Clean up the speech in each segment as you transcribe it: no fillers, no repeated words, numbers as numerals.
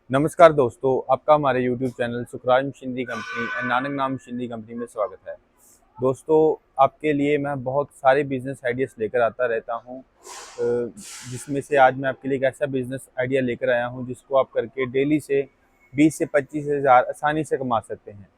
नमस्कार दोस्तों, आपका हमारे YouTube channel Sukhraj machinery company and Nanak नाम मशीनरी कंपनी में स्वागत है। दोस्तों, आपके लिए मैं बहुत सारे बिजनेस आइडियाज़ लेकर आता रहता हूं, जिसमें से आज मैं आपके लिए एक ऐसा बिजनेस आइडिया लेकर आया हूं जिसको आप करके डेली से 20 से 25 हज़ार आसानी से कमा सकते हैं।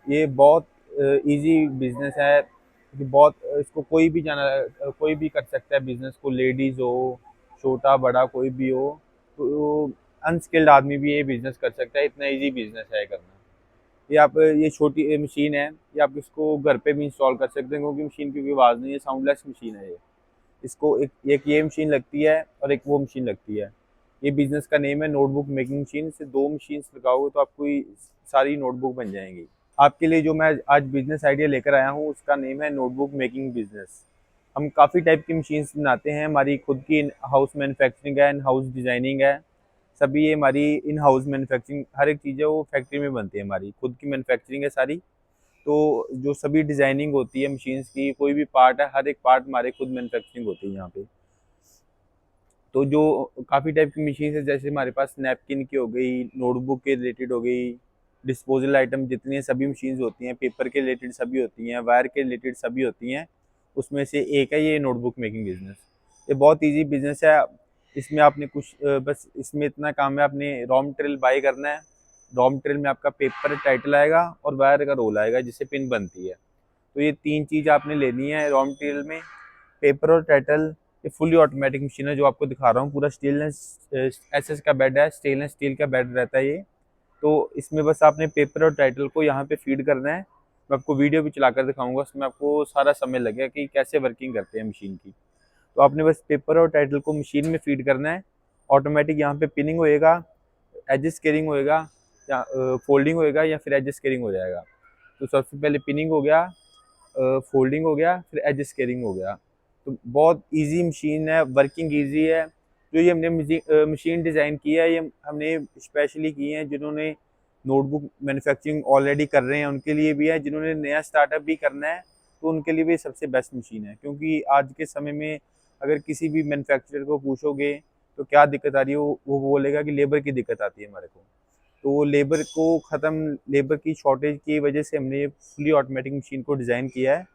ये बहुत इजी बिजनेस है कि बहुत इसको कोई भी कर सकता है बिजनेस को, लेडीज़ हो, छोटा बड़ा कोई भी हो, तो अनस्किल्ड आदमी भी ये बिजनेस कर सकता है। इतना इजी बिजनेस है करना। ये छोटी मशीन है, ये आप इसको घर पे भी इंस्टॉल कर सकते हैं क्योंकि मशीन की कोई आवाज़ नहीं है, साउंडलेस मशीन है ये। इसको एक ये मशीन लगती है और एक वो मशीन लगती है। ये बिजनेस का नेम है नोटबुक मेकिंग मशीन। से दो मशीन लगाओगे तो आपको ये सारी नोटबुक बन जाएंगी। आपके लिए जो मैं आज बिजनेस आइडिया लेकर आया हूँ उसका नेम है नोटबुक मेकिंग बिजनेस। हम काफ़ी टाइप की मशीन्स बनाते हैं। हमारी खुद की इन हाउस मैन्युफैक्चरिंग है, इन हाउस डिज़ाइनिंग है। सभी ये हमारी इन हाउस मैन्युफैक्चरिंग, हर एक चीज़ है वो फैक्ट्री में बनती है। हमारी खुद की मैन्युफैक्चरिंग है सारी। तो जो सभी डिज़ाइनिंग होती है मशीन्स की, कोई भी पार्ट है, हर एक पार्ट हमारे खुद मैन्युफैक्चरिंग होती है यहाँ पे। तो जो काफ़ी टाइप की मशीन है, जैसे हमारे पास नैपकिन की हो गई, नोटबुक के रिलेटेड हो गई, डिस्पोजल आइटम जितनी सभी मशीन्स होती हैं, पेपर के रिलेटेड सभी होती हैं, वायर के रिलेटेड सभी होती हैं। उसमें से एक है ये नोटबुक मेकिंग बिजनेस। ये बहुत इजी बिजनेस है। इसमें आपने बस इसमें इतना काम है, आपने रॉ मटेरियल बाई करना है। रॉ मटेरियल में आपका पेपर टाइटल आएगा और वायर का रोल आएगा जिससे पिन बनती है। तो ये तीन चीज़ आपने लेनी है रॉ मटेरियल में, पेपर और टाइटल। ये फुली ऑटोमेटिक मशीन है जो आपको दिखा रहा हूँ। पूरा स्टेनलेस एसएस का बेड है, स्टेनलेस स्टील का बेड रहता है ये। तो इसमें बस आपने पेपर और टाइटल को यहाँ पे फीड करना है। मैं आपको वीडियो भी चलाकर दिखाऊंगा, उसमें आपको सारा समय लगेगा कि कैसे वर्किंग करते हैं मशीन की। तो आपने बस पेपर और टाइटल को मशीन में फीड करना है। ऑटोमेटिक यहाँ पे पिनिंग होएगा, एज स्केलिंग होएगा, या फोल्डिंग होएगा, या फिर एज स्केलिंग हो जाएगा। तो सबसे पहले पिनिंग हो गया, फोल्डिंग हो गया, फिर एज स्केलिंग हो गया। तो बहुत इजी मशीन है, वर्किंग इजी है। जो ये हमने मशीन डिज़ाइन की है, ये हमने स्पेशली की है जिन्होंने नोटबुक मैन्युफैक्चरिंग ऑलरेडी कर रहे हैं उनके लिए भी है, जिन्होंने नया स्टार्टअप भी करना है तो उनके लिए भी सबसे बेस्ट मशीन है। क्योंकि आज के समय में अगर किसी भी मैन्युफैक्चरर को पूछोगे तो क्या दिक्कत आ रही है, वो बोलेगा कि लेबर की दिक्कत आती है हमारे को। तो लेबर की शॉर्टेज की वजह से हमने ये फुली ऑटोमेटिक मशीन को डिज़ाइन किया है।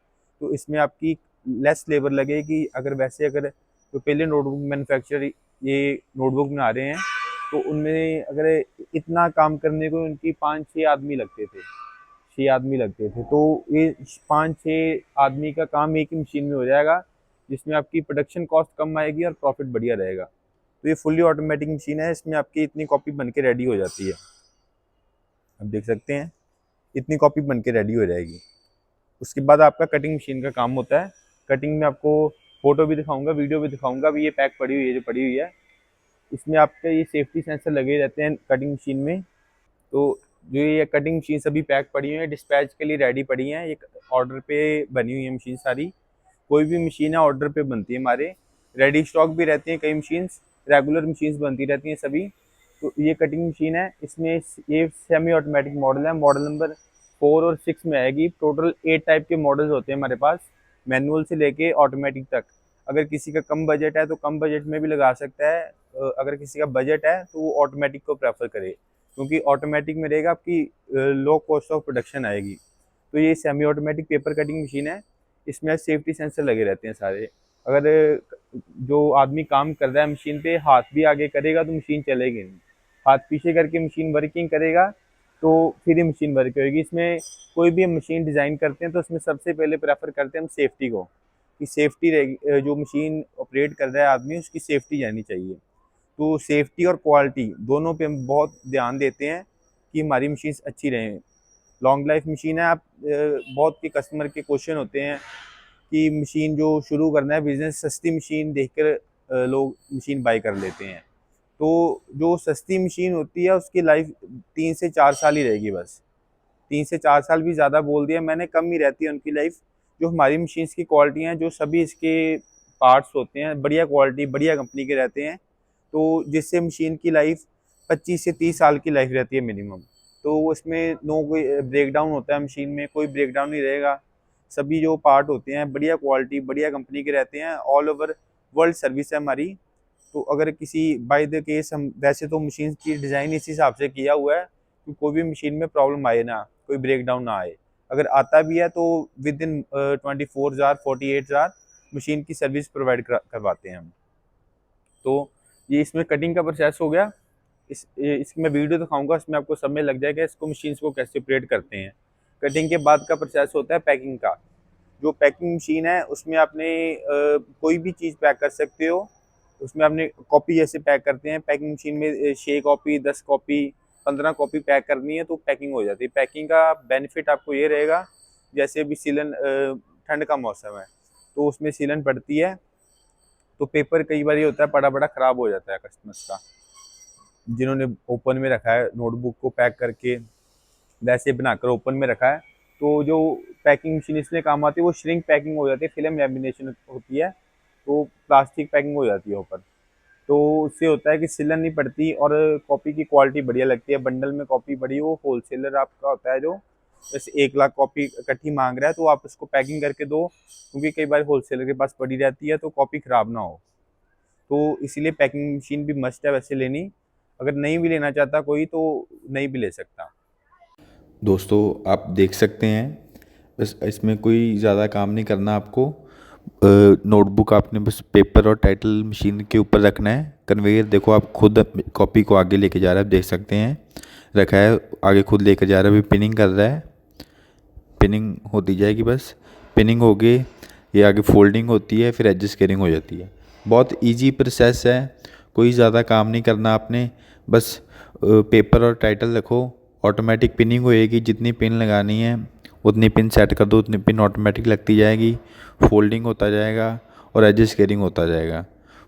तो इसमें आपकी लेस लेबर लगेगी। अगर जो पहले नोटबुक मैन्युफैक्चरर ये नोटबुक बना रहे हैं तो उनमें अगर इतना काम करने को उनकी 5-6 आदमी लगते थे, 6 आदमी लगते थे। तो ये 5-6 आदमी का काम एक ही मशीन में हो जाएगा, जिसमें आपकी प्रोडक्शन कॉस्ट कम आएगी और प्रॉफिट बढ़िया रहेगा। तो ये फुली ऑटोमेटिक मशीन है, इसमें आपकी इतनी कॉपी बन के रेडी हो जाती है। आप देख सकते हैं इतनी कॉपी बन के रेडी हो जाएगी। उसके बाद आपका कटिंग मशीन का काम होता है। कटिंग में आपको फोटो भी दिखाऊंगा, वीडियो भी दिखाऊंगा। अभी ये पैक पड़ी हुई है, जो पड़ी हुई है, इसमें आपके ये सेफ्टी सेंसर लगे रहते हैं कटिंग मशीन में। तो जो ये कटिंग मशीन सभी पैक पड़ी हुई है, डिस्पैच के लिए रेडी पड़ी हैं। ये ऑर्डर पे बनी हुई है मशीन सारी। कोई भी मशीन है ऑर्डर पे बनती है हमारे। रेडी स्टॉक भी रहती हैं कई मशीन्स, रेगुलर मशीन्स बनती रहती हैं सभी। तो ये कटिंग मशीन है, इसमें ये सेमी ऑटोमेटिक मॉडल है, मॉडल नंबर 4 और 6 में आएगी। टोटल 8 टाइप के मॉडल्स होते हैं हमारे पास, मैनुअल से लेके ऑटोमेटिक तक। अगर किसी का कम बजट है तो कम बजट में भी लगा सकता है। अगर किसी का बजट है तो वो ऑटोमेटिक को प्रेफर करे, क्योंकि ऑटोमेटिक में रहेगा आपकी लो कॉस्ट ऑफ प्रोडक्शन आएगी। तो ये semi automatic paper cutting machine है। इसमें सेफ्टी सेंसर लगे रहते हैं सारे। अगर जो आदमी काम कर रहा है मशीन पे हाथ भी आगे करेगा तो मशीन चलेगी नहीं। हाथ पीछे करके मशीन वर्किंग करेगा तो फिर ही मशीन वर्क होगी। इसमें कोई भी हम मशीन डिज़ाइन करते हैं तो उसमें सबसे पहले प्रेफर करते हैं हम सेफ्टी को, कि सेफ्टी रहेगी। जो मशीन ऑपरेट कर रहा है आदमी, उसकी सेफ्टी जानी चाहिए। तो सेफ्टी और क्वालिटी दोनों पे हम बहुत ध्यान देते हैं कि हमारी मशीन अच्छी रहें। लॉन्ग लाइफ मशीन है। बहुत के कस्टमर के क्वेश्चन होते हैं कि मशीन जो शुरू करना है बिजनेस, सस्ती मशीन देखकर लोग मशीन बाय कर लेते हैं। तो जो सस्ती मशीन होती है उसकी लाइफ 3 से 4 साल ही रहेगी बस। 3 से 4 साल भी ज़्यादा बोल दिया मैंने, कम ही रहती है उनकी लाइफ। जो हमारी मशीन्स की क्वालिटी हैं, जो सभी इसके पार्ट्स होते हैं, बढ़िया क्वालिटी बढ़िया कंपनी के रहते हैं। तो जिससे मशीन की लाइफ 25 से 30 साल की लाइफ रहती है मिनिमम। तो उसमें नो कोई ब्रेकडाउन होता है मशीन में, कोई ब्रेकडाउन नहीं रहेगा। सभी जो पार्ट होते हैं बढ़िया क्वालिटी बढ़िया कंपनी के रहते हैं। ऑल ओवर वर्ल्ड सर्विस है हमारी। तो अगर किसी बाय द केस हम वैसे तो मशीन की डिज़ाइन इस हिसाब से किया हुआ है कि कोई भी मशीन में प्रॉब्लम आए ना, कोई ब्रेक डाउन ना आए। अगर आता भी है तो within 24 hour 48 hour machine की सर्विस प्रोवाइड करवाते हैं हम। तो ये इसमें कटिंग का प्रोसेस हो गया। इसकी मैं वीडियो दिखाऊंगा, इसमें आपको सब में लग जाएगा इसको मशीन्स को कैसे ऑपरेट करते हैं। कटिंग के बाद का प्रोसेस होता है पैकिंग का। जो पैकिंग मशीन है उसमें आपने कोई भी चीज़ पैक कर सकते हो। उसमें आपने कॉपी जैसे पैक करते हैं पैकिंग मशीन में 6 कॉपी 10 कॉपी 15 कॉपी पैक करनी है तो पैकिंग हो जाती है। पैकिंग का बेनिफिट आपको ये रहेगा, जैसे अभी सीलन ठंड का मौसम है तो उसमें सीलन पड़ती है तो पेपर कई बार ये होता है पड़ा पड़ा ख़राब हो जाता है कस्टमर्स का, जिन्होंने ओपन में रखा है नोटबुक को पैक करके वैसे बनाकर ओपन में रखा है। तो जो पैकिंग मशीन इसलिए काम आती है वो श्रिंक पैकिंग हो जाती है, फिल्म लैमिनेशन होती है तो प्लास्टिक पैकिंग हो जाती है ऊपर। तो उससे होता है कि सिलन नहीं पड़ती और कॉपी की क्वालिटी बढ़िया लगती है। बंडल में कॉपी बड़ी हो, होलसेलर आपका होता है जो जैसे 1 लाख कॉपी इकट्ठी मांग रहा है तो आप उसको पैकिंग करके दो, क्योंकि कई बार होलसेलर के पास पड़ी रहती है तो कॉपी ख़राब ना हो। तो इसीलिए पैकिंग मशीन भी मस्ट है वैसे लेनी। अगर नहीं भी लेना चाहता कोई तो नहीं भी ले सकता। दोस्तों आप देख सकते हैं, बस इसमें कोई ज़्यादा काम नहीं करना आपको। नोटबुक आपने बस पेपर और टाइटल मशीन के ऊपर रखना है। कन्वेयर देखो आप खुद कॉपी को आगे लेके जा रहा है, आप देख सकते हैं रखा है, आगे खुद लेकर जा रहा है, अभी पिनिंग कर रहा है। पिनिंग होती जाएगी, बस पिनिंग हो गई, ये आगे फोल्डिंग होती है, फिर एडजस्ट केयरिंग हो जाती है। बहुत इजी प्रोसेस है, कोई ज़्यादा काम नहीं करना आपने। बस पेपर और टाइटल रखो, ऑटोमेटिक पिनिंग होएगी, जितनी पिन लगानी है उतनी पिन सेट कर दो, उतनी पिन ऑटोमेटिक लगती जाएगी, फोल्डिंग होता जाएगा और एडजस्ट केयरिंग होता जाएगा।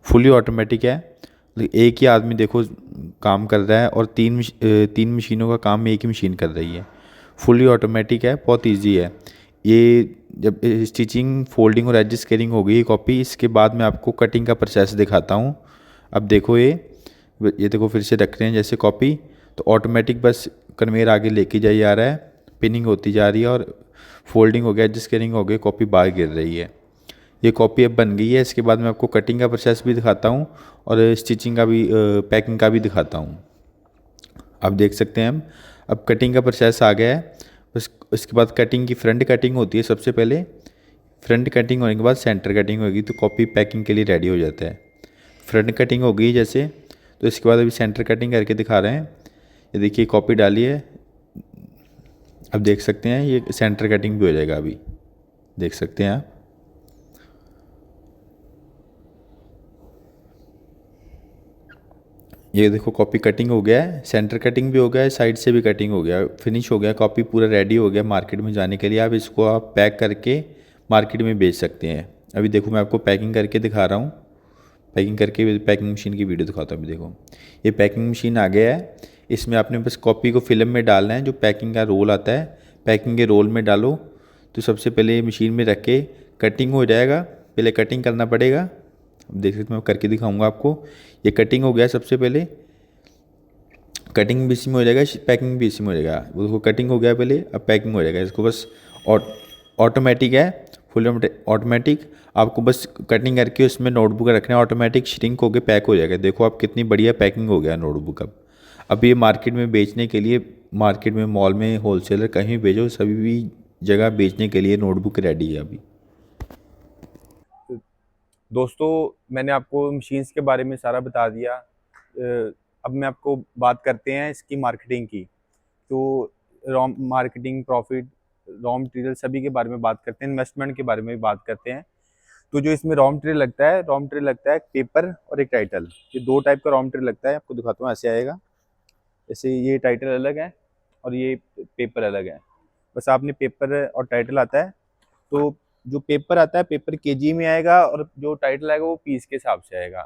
फुली ऑटोमेटिक है, एक ही आदमी देखो काम कर रहा है और तीन मशीनों का काम एक ही मशीन कर रही है। फुली ऑटोमेटिक है, बहुत इजी है ये। जब स्टिचिंग फोल्डिंग और एडजस्ट केयरिंग हो गई कॉपी, इसके बाद मैं आपको कटिंग का प्रोसेस दिखाता हूँ। अब देखो ये देखो फिर से रख रहे हैं जैसे कॉपी, तो ऑटोमेटिक बस कन्वेयर आगे लेके जाई जा रहा है, पिनिंग होती जा रही है और फोल्डिंग हो गया, एडजस्ट केयरिंग हो गई, कॉपी बाहर गिर रही है। ये कॉपी अब बन गई है। इसके बाद मैं आपको कटिंग का प्रोसेस भी दिखाता हूँ और स्टिचिंग का भी, पैकिंग का भी दिखाता हूँ। आप देख सकते हैं हम अब कटिंग का प्रोसेस आ गया है। बस इसके बाद कटिंग की फ्रंट कटिंग होती है सबसे पहले। फ्रंट कटिंग होने के बाद सेंटर कटिंग होगी तो कॉपी पैकिंग के लिए रेडी हो जाता है। फ्रंट कटिंग हो गई जैसे, तो इसके बाद अभी सेंटर कटिंग करके दिखा रहे हैं। ये देखिए कॉपी डाली है, अब देख सकते हैं ये सेंटर कटिंग भी हो जाएगा, अभी देख सकते हैं आप। ये देखो कॉपी कटिंग हो गया है, सेंटर कटिंग भी हो गया है, साइड से भी कटिंग हो गया, फिनिश हो गया, कॉपी पूरा रेडी हो गया मार्केट में जाने के लिए। आप इसको आप पैक करके मार्केट में बेच सकते हैं। अभी देखो मैं आपको पैकिंग करके दिखा रहा हूँ, पैकिंग करके पैकिंग मशीन की वीडियो दिखाता हूँ। अभी देखो ये पैकिंग मशीन आ गया है, इसमें आपने बस कॉपी को फिल्म में डालना है। जो पैकिंग का रोल आता है, पैकिंग के रोल में डालो। तो सबसे पहले ये मशीन में रख के कटिंग हो जाएगा, पहले कटिंग करना पड़ेगा। अब देख सकते मैं करके दिखाऊंगा आपको। ये कटिंग हो गया, सबसे पहले कटिंग भी इसी में हो जाएगा, पैकिंग भी इसी में हो जाएगा। उसको कटिंग हो गया पहले, अब पैकिंग हो जाएगा। इसको बस ऑटोमेटिक है, फुल ऑटोमेटिक। आपको बस कटिंग करके उसमें नोटबुक रखना है, ऑटोमेटिक श्रिंक होकर पैक हो जाएगा। देखो आप कितनी बढ़िया पैकिंग हो गया नोटबुक। अब ये मार्केट में बेचने के लिए, मार्केट में, मॉल में, होलसेलर कहीं भी भेजो, सभी भी जगह बेचने के लिए नोटबुक रेडी है अभी। दोस्तों मैंने आपको मशीन्स के बारे में सारा बता दिया। अब मैं आपको बात करते हैं इसकी मार्केटिंग की। तो raw marketing, profit, raw material सभी के बारे में बात करते हैं, इन्वेस्टमेंट के बारे में भी बात करते हैं। तो जो इसमें रॉ मटेरियल लगता है, रॉ मटेरियल लगता है पेपर और एक टाइटल। ये दो टाइप का रॉ मटेरियल लगता है, आपको दिखाता हूँ। ऐसे आएगा, जैसे ये टाइटल अलग है और ये पेपर अलग है। बस आपने पेपर और टाइटल आता है, तो जो पेपर आता है पेपर केजी में आएगा और जो टाइटल आएगा वो पीस के हिसाब से आएगा।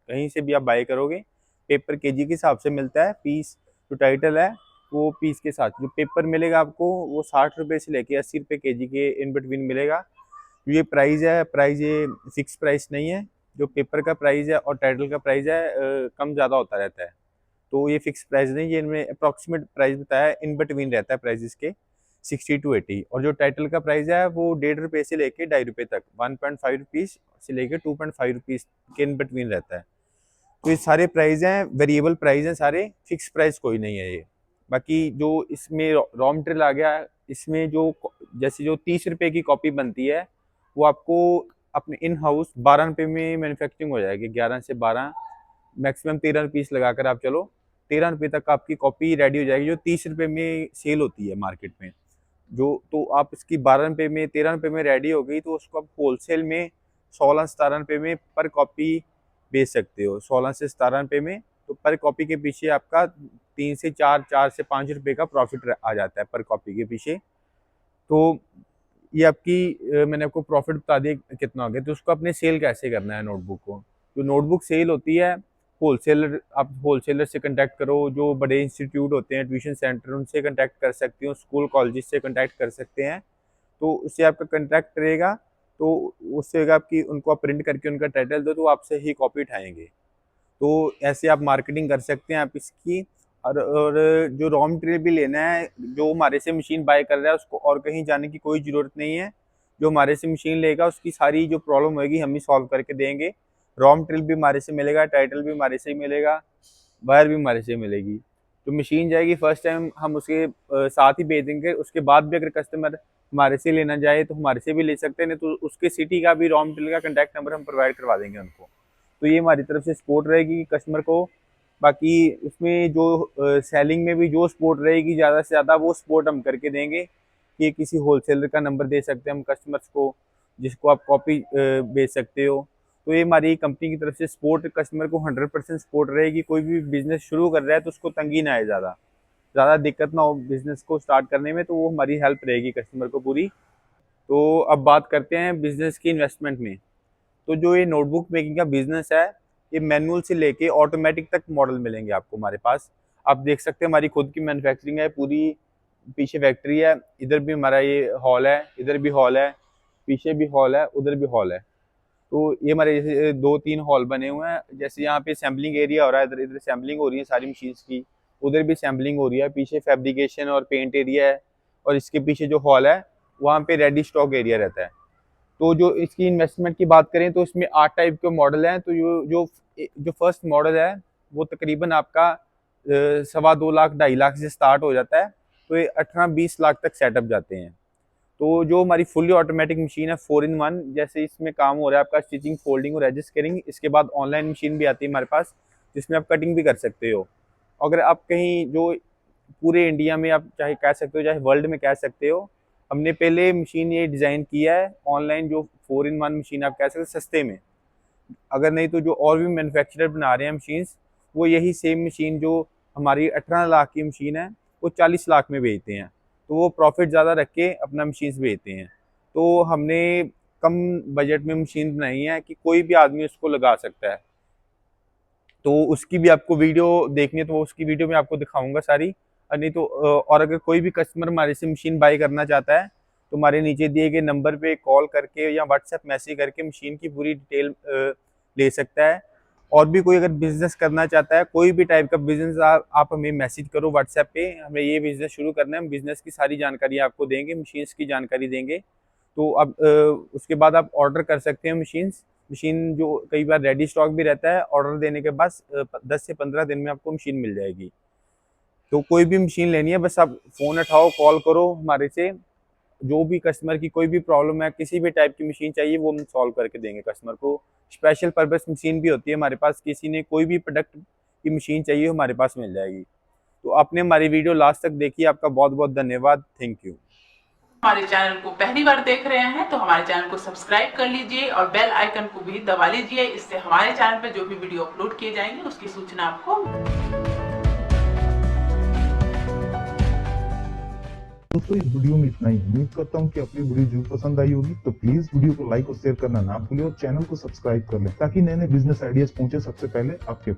कहीं से भी आप बाय करोगे पेपर केजी के हिसाब से मिलता है, पीस जो टाइटल है वो पीस के साथ। जो पेपर मिलेगा आपको वो 60 रुपये से लेके 80 रुपये केजी के इन बिटवीन मिलेगा। ये प्राइस है, प्राइस ये फिक्स प्राइस नहीं है। जो पेपर का प्राइस है और टाइटल का प्राइस है कम ज़्यादा होता रहता है, तो ये फिक्स प्राइस नहीं, ये इनमें अप्रॉक्सीमेट प्राइस बताया है, इन बिटवीन रहता है प्राइस के 60 to 80। और जो टाइटल का प्राइस है वो 1.5 रुपये से लेके 2.5 रुपये तक, 1.5 रुपीज़ से लेके 2.5 रुपीज़ के इन बिटवीन रहता है। तो ये सारे प्राइस हैं, वेरिएबल प्राइस हैं सारे, फिक्स प्राइस कोई नहीं है ये। बाकी जो इसमें रॉ मटेरियल आ गया, इसमें जो जैसे जो 30 रुपए की कॉपी बनती है वो आपको अपने इन हाउस 12 रुपए में मैन्युफैक्चरिंग हो जाएगी। 11 से 12, मैक्सिमम 13 पीस लगाकर आप चलो, 13 रुपए तक आपकी कॉपी रेडी हो जाएगी, जो 30 रुपए में सेल होती है मार्केट में। जो तो आप इसकी 12 रुपए में, 13 रुपए में रेडी हो गई, तो उसको आप होलसेल में 16-17 रुपए में पर कॉपी बेच सकते हो। 16 से 17 रुपए में, तो पर कॉपी के पीछे आपका 3 से 4, 4 से 5 रुपए का प्रॉफिट आ जाता है पर कॉपी के पीछे। तो ये आपकी मैंने आपको प्रॉफिट बता दिया कितना हो गया। तो उसको अपने सेल कैसे करना है नोटबुक को। जो नोटबुक सेल होती है, होलसेलर, आप होलसेलर से कांटेक्ट करो, जो बड़े इंस्टीट्यूट होते हैं, ट्यूशन सेंटर, उनसे कांटेक्ट कर सकते हो, स्कूल कॉलेज से कांटेक्ट कर सकते हैं। तो उससे आपका कांटेक्ट रहेगा, तो उससे आपकी उनको आप प्रिंट करके उनका टाइटल दो, तो आपसे ही कॉपी उठाएंगे। तो ऐसे आप मार्केटिंग कर सकते हैं आप इसकी। और जो रॉ मटेरियल भी लेना है, जो हमारे से मशीन बाय कर रहा है उसको और कहीं जाने की कोई ज़रूरत नहीं है। जो हमारे से मशीन लेगा उसकी सारी जो प्रॉब्लम होगी हम ही सॉल्व करके देंगे। रॉ मटेरियल भी हमारे से मिलेगा, टाइटल भी हमारे से ही मिलेगा, वायर भी हमारे से मिलेगी। जो मशीन जाएगी फर्स्ट टाइम हम उसके साथ ही भेज देंगे। उसके बाद भी अगर कस्टमर हमारे से लेना चाहे तो हमारे से भी ले सकते हैं, नहीं तो उसके सिटी का भी रॉ मटेरियल का कॉन्टैक्ट नंबर हम प्रोवाइड करवा देंगे उनको। तो ये हमारी तरफ से सपोर्ट रहेगी कस्टमर को। बाकी उसमें जो सेलिंग में भी जो सपोर्ट रहेगी ज़्यादा से ज़्यादा, वो सपोर्ट हम करके देंगे कि किसी होलसेलर का नंबर दे सकते हैं हम कस्टमर्स को, जिसको आप कॉपी बेच सकते हो। तो ये हमारी कंपनी की तरफ से सपोर्ट, कस्टमर को 100% सपोर्ट रहेगी। कोई भी बिजनेस शुरू कर रहा है तो उसको तंगी ना आए, ज़्यादा दिक्कत ना हो बिजनेस को स्टार्ट करने में, तो वो हमारी हेल्प रहेगी कस्टमर को पूरी। तो अब बात करते हैं बिजनेस की इन्वेस्टमेंट में। तो जो ये नोटबुक मेकिंग का बिजनेस है, ये मैनुअल से लेके ऑटोमेटिक तक मॉडल मिलेंगे आपको हमारे पास। आप देख सकते हैं हमारी खुद की मैन्युफैक्चरिंग है पूरी, पीछे फैक्ट्री है, इधर भी हमारा ये हॉल है, इधर भी हॉल है, पीछे भी हॉल है, उधर भी हॉल है। तो ये हमारे जैसे 2-3 हॉल बने हुए हैं। जैसे यहाँ पे सैम्पलिंग एरिया हो रहा है, इधर इधर सैम्पलिंग हो रही है सारी मशीन्स की, उधर भी सैम्पलिंग हो रही है, पीछे फैब्रिकेशन और पेंट एरिया है, और इसके पीछे जो हॉल है वहाँ पे रेडी स्टॉक एरिया रहता है। तो जो इसकी इन्वेस्टमेंट की बात करें तो इसमें 8 टाइप के मॉडल हैं। तो जो फर्स्ट मॉडल है वो तकरीबन आपका 2.25 लाख 2.5 लाख से स्टार्ट हो जाता है, तो ये 18-20 लाख तक सेटअप जाते हैं। तो जो हमारी फुली ऑटोमेटिक मशीन है 4-in-1, जैसे इसमें काम हो रहा है आपका स्टिचिंग, फोल्डिंग और एडजस्ट कटिंग। इसके बाद ऑनलाइन मशीन भी आती है हमारे पास, जिसमें आप कटिंग भी कर सकते हो। अगर आप कहीं जो पूरे इंडिया में आप चाहे कह सकते हो, चाहे वर्ल्ड में कह सकते हो, हमने पहले मशीन ये डिज़ाइन किया है ऑनलाइन, जो 4-in-1 मशीन आप कह सकते हो सस्ते में। अगर नहीं तो जो और भी मैन्युफैक्चरर बना रहे हैं मशीन्स, वो यही सेम मशीन जो हमारी 18 लाख की मशीन है वो 40 लाख में बेचते हैं। तो वो प्रॉफिट ज़्यादा रख के अपना मशीन्स बेचते हैं। तो हमने कम बजट में मशीन बनाई है कि कोई भी आदमी उसको लगा सकता है। तो उसकी भी आपको वीडियो देखनी है तो उसकी वीडियो में आपको दिखाऊंगा सारी। और नहीं तो और अगर कोई भी कस्टमर हमारे से मशीन बाई करना चाहता है तो हमारे नीचे दिए गए नंबर पे कॉल करके या व्हाट्सएप मैसेज करके मशीन की पूरी डिटेल ले सकता है। और भी कोई अगर बिजनेस करना चाहता है, कोई भी टाइप का बिजनेस, आप हमें मैसेज करो व्हाट्सएप पे, हमें ये बिजनेस शुरू करना है, हम बिजनेस की सारी जानकारी आपको देंगे, मशीन्स की जानकारी देंगे। तो अब उसके बाद आप ऑर्डर कर सकते हैं मशीन जो कई बार रेडी स्टॉक भी रहता है। ऑर्डर देने के बाद 10 से 15 दिन में आपको मशीन मिल जाएगी। तो कोई भी मशीन लेनी है बस आप फ़ोन उठाओ, कॉल करो हमारे से। जो भी कस्टमर की कोई भी प्रॉब्लम है, किसी भी टाइप की मशीन चाहिए, वो हम सॉल्व करके देंगे कस्टमर को। स्पेशल पर्पस मशीन भी होती है हमारे पास, किसी ने कोई भी प्रोडक्ट की मशीन चाहिए हमारे पास मिल जाएगी। तो आपने हमारी वीडियो लास्ट तक देखी, आपका बहुत बहुत धन्यवाद। Thank you. हमारे चैनल को पहली बार देख रहे हैं तो हमारे चैनल को सब्सक्राइब कर लीजिए और बेल आइकन को भी दबा लीजिए। इससे हमारे चैनल पर जो भी वीडियो अपलोड किए जाएंगे उसकी सूचना आपको। दोस्तों इस वीडियो में इतना ही। उम्मीद करता हूँ कि अपनी वीडियो जरूर पसंद आई होगी। तो प्लीज वीडियो को लाइक और शेयर करना ना भूलें और चैनल को सब्सक्राइब कर लें ताकि नए नए बिजनेस आइडियाज पहुंचे सबसे पहले आपके